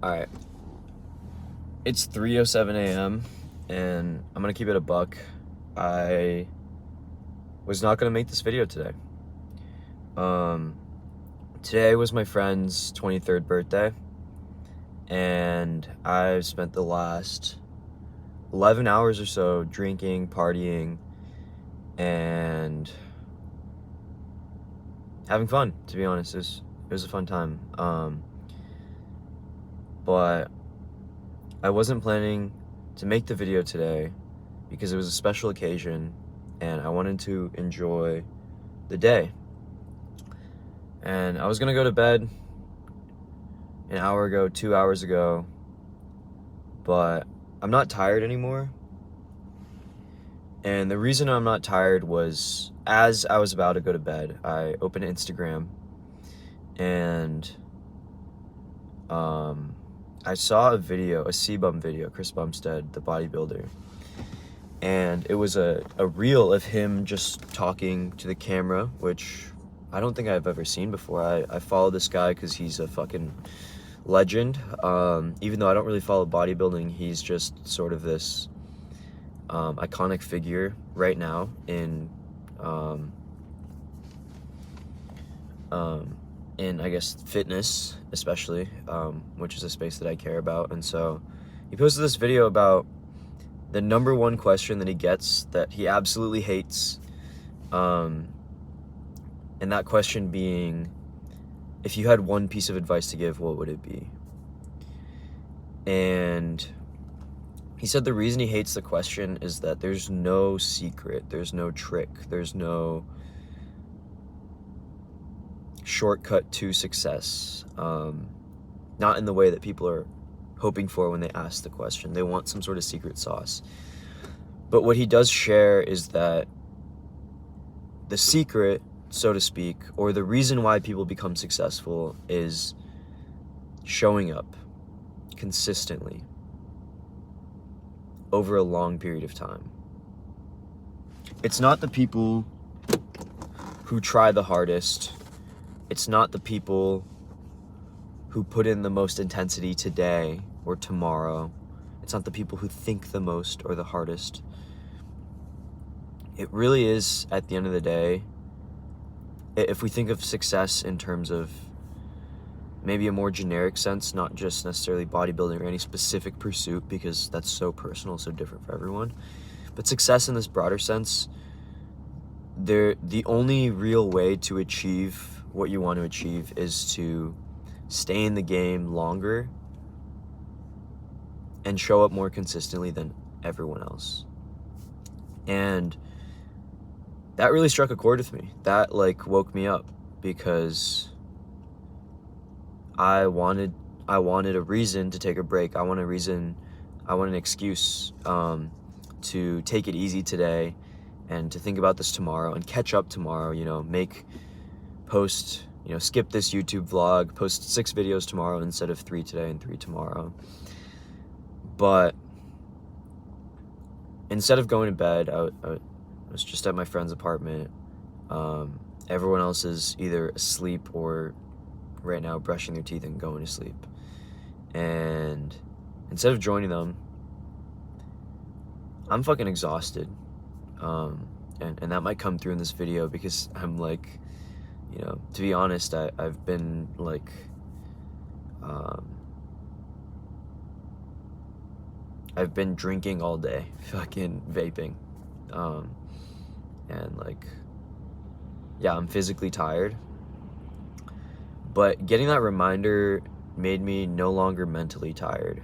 Alright, it's 3:07 a.m. and I'm gonna keep it a buck. I was not gonna make this video today. Um, Today was my friend's 23rd birthday, and I've spent the last 11 hours or so drinking, partying, and having fun, to be honest. It was a fun time. But I wasn't planning to make the video today because it was a special occasion and I wanted to enjoy the day. And I was gonna go to bed an hour ago, 2 hours ago, but I'm not tired anymore. And the reason I'm not tired was, as I was about to go to bed, I opened Instagram and I saw a video, a C-Bum video, Chris Bumstead, the bodybuilder. And it was a reel of him just talking to the camera, which I don't think I've ever seen before. I follow this guy because he's a fucking legend. Even though I don't really follow bodybuilding, he's just sort of this iconic figure right now in I guess fitness, especially, which is a space that I care about. And so he posted this video about the number one question that he gets that he absolutely hates, and that question being, if you had one piece of advice to give, what would it be? And he said the reason he hates the question is that there's no secret, there's no trick, there's no shortcut to success. Not in the way that people are hoping for when they ask the question. They want some sort of secret sauce. But what he does share is that the secret, so to speak, or the reason why people become successful is showing up consistently over a long period of time. It's not the people who try the hardest. It's not the people who put in the most intensity today or tomorrow. It's not the people who think the most or the hardest. It really is, at the end of the day, if we think of success in terms of maybe a more generic sense, not just necessarily bodybuilding or any specific pursuit, because that's so personal, so different for everyone, but success in this broader sense, the only real way to achieve what you want to achieve is to stay in the game longer and show up more consistently than everyone else. And that really struck a chord with me. That woke me up, because I wanted a reason to take a break. I want an excuse to take it easy today and to think about this tomorrow and catch up tomorrow, skip this YouTube vlog, post 6 videos tomorrow instead of 3 today and 3 tomorrow. But instead of going to bed, I was just at my friend's apartment. Everyone else is either asleep or right now brushing their teeth and going to sleep. And instead of joining them, I'm fucking exhausted. And that might come through in this video because I'm to be honest, I've been I've been drinking all day, fucking vaping, and I'm physically tired. But getting that reminder made me no longer mentally tired.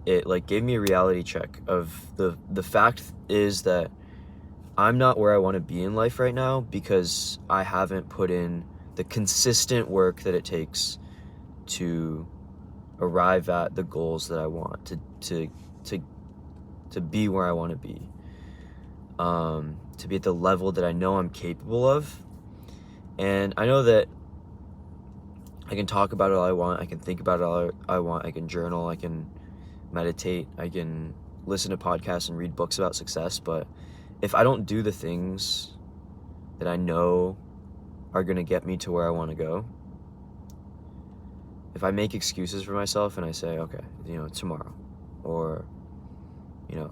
It gave me a reality check of the fact is that I'm not where I want to be in life right now because I haven't put in the consistent work that it takes to arrive at the goals that I want, to be where I want to be, to be at the level that I know I'm capable of. And I know that I can talk about it all I want, I can think about it all I want, I can journal, I can meditate, I can listen to podcasts and read books about success, but if I don't do the things that I know are going to get me to where I want to go, if I make excuses for myself and I say, okay, tomorrow, or,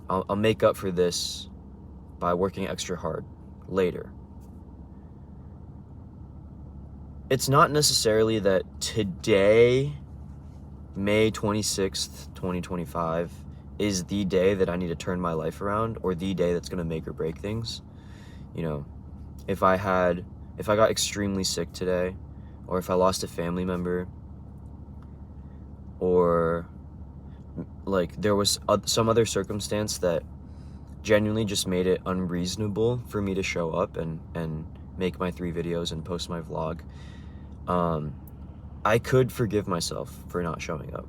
I'll make up for this by working extra hard later. It's not necessarily that today, May 26th, 2025, is the day that I need to turn my life around, or the day that's going to make or break things. If I got extremely sick today, or if I lost a family member, or like there was some other circumstance that genuinely just made it unreasonable for me to show up and make my 3 videos and post my vlog, I could forgive myself for not showing up.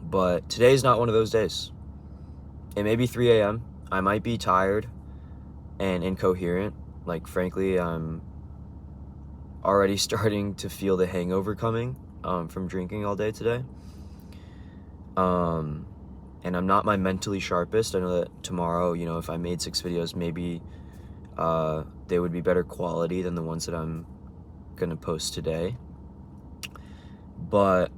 But today's not one of those days. It may be 3 a.m. I might be tired and incoherent. Like, frankly, I'm already starting to feel the hangover coming from drinking all day today. And I'm not my mentally sharpest. I know that tomorrow, if I made 6 videos, maybe they would be better quality than the ones that I'm gonna post today. But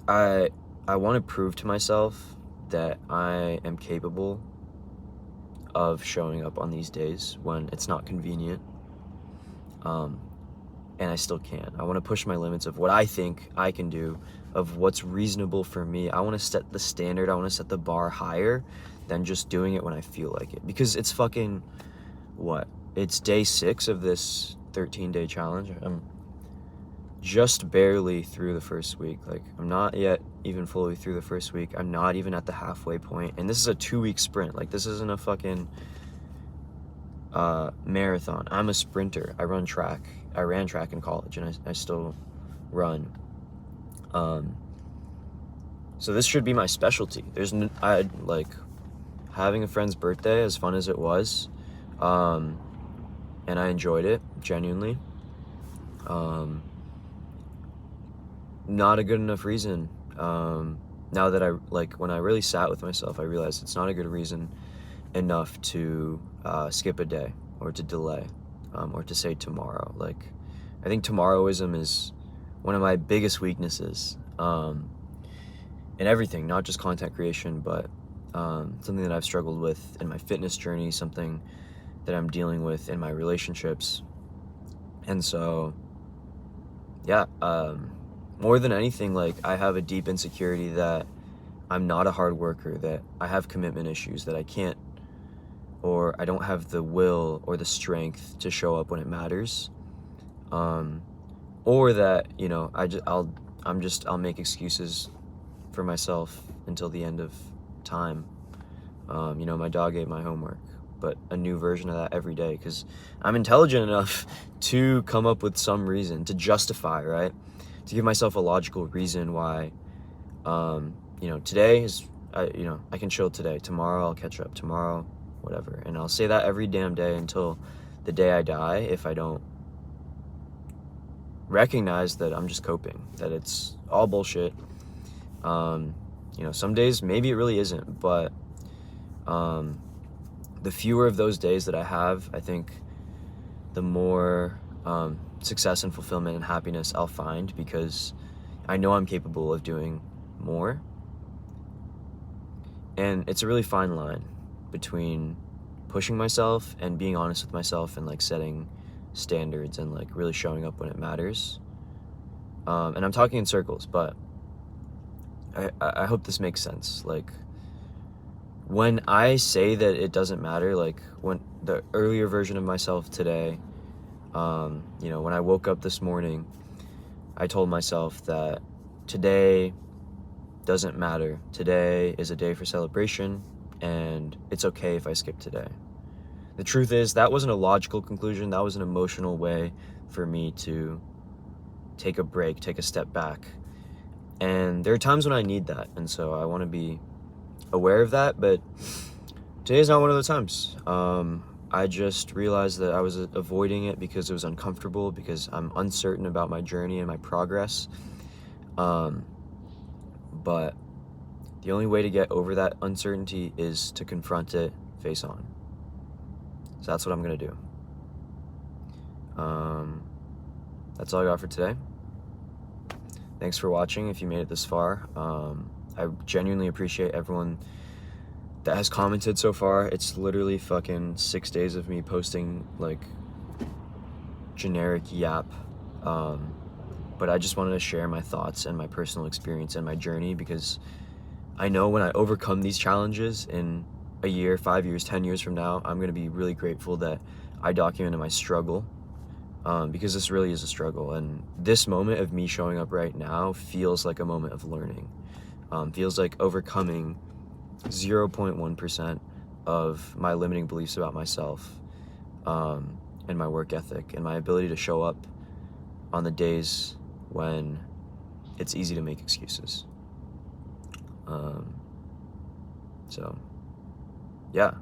I want to prove to myself that I am capable of showing up on these days when it's not convenient. And I still can. I want to push my limits of what I think I can do, of what's reasonable for me. I want to set the standard. I want to set the bar higher than just doing it when I feel like it. Because it's fucking, it's day 6 of this 13-day challenge. I'm just barely through the first week. Like, I'm not yet even fully through the first week. I'm not even at the halfway point. And this is a 2-week sprint. Like, this isn't a fucking marathon. I'm a sprinter. I run track. I ran track in college, and I still run. So this should be my specialty. I like having a friend's birthday, as fun as it was, and I enjoyed it genuinely. Not a good enough reason. Now that when I really sat with myself, I realized it's not a good reason enough to skip a day, or to delay, or to say tomorrow. Like, I think tomorrowism is one of my biggest weaknesses in everything, not just content creation, but something that I've struggled with in my fitness journey, something that I'm dealing with in my relationships. And so, yeah, more than anything, like, I have a deep insecurity that I'm not a hard worker, that I have commitment issues, that I can't, or I don't have the will or the strength to show up when it matters, or that I'll make excuses for myself until the end of time. My dog ate my homework, but a new version of that every day, because I'm intelligent enough to come up with some reason to justify, right? To give myself a logical reason why, today is, I can chill today. Tomorrow I'll catch up. Tomorrow, whatever. And I'll say that every damn day until the day I die, if I don't recognize that I'm just coping, that it's all bullshit. Some days maybe it really isn't, but the fewer of those days that I have, I think the more success and fulfillment and happiness I'll find, because I know I'm capable of doing more. And it's a really fine line between pushing myself and being honest with myself, and like setting standards and like really showing up when it matters. And I'm talking in circles, but I hope this makes sense. Like, when I say that it doesn't matter, like when the earlier version of myself today, when I woke up this morning, I told myself that today doesn't matter. Today is a day for celebration, and it's okay if I skip today. The truth is, that wasn't a logical conclusion. That was an emotional way for me to take a break, take a step back. And there are times when I need that, and so I want to be aware of that, but today's not one of those times. I just realized that I was avoiding it because it was uncomfortable, because I'm uncertain about my journey and my progress. But the only way to get over that uncertainty is to confront it face on. So that's what I'm gonna do. That's all I got for today. Thanks for watching if you made it this far. I genuinely appreciate everyone that has commented so far. It's literally fucking 6 days of me posting like generic yap. But I just wanted to share my thoughts and my personal experience and my journey, because I know when I overcome these challenges in a year, 5 years, 10 years from now, I'm going to be really grateful that I documented my struggle, because this really is a struggle. And this moment of me showing up right now feels like a moment of learning. Feels like overcoming 0.1% of my limiting beliefs about myself, and my work ethic and my ability to show up on the days when it's easy to make excuses. So yeah,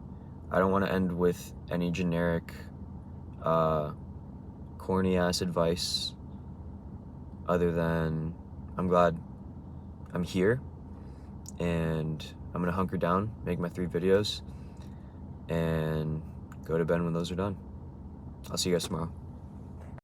I don't want to end with any generic corny ass advice other than I'm glad I'm here, and I'm gonna hunker down, make my 3 videos, and go to bed when those are done. I'll see you guys tomorrow.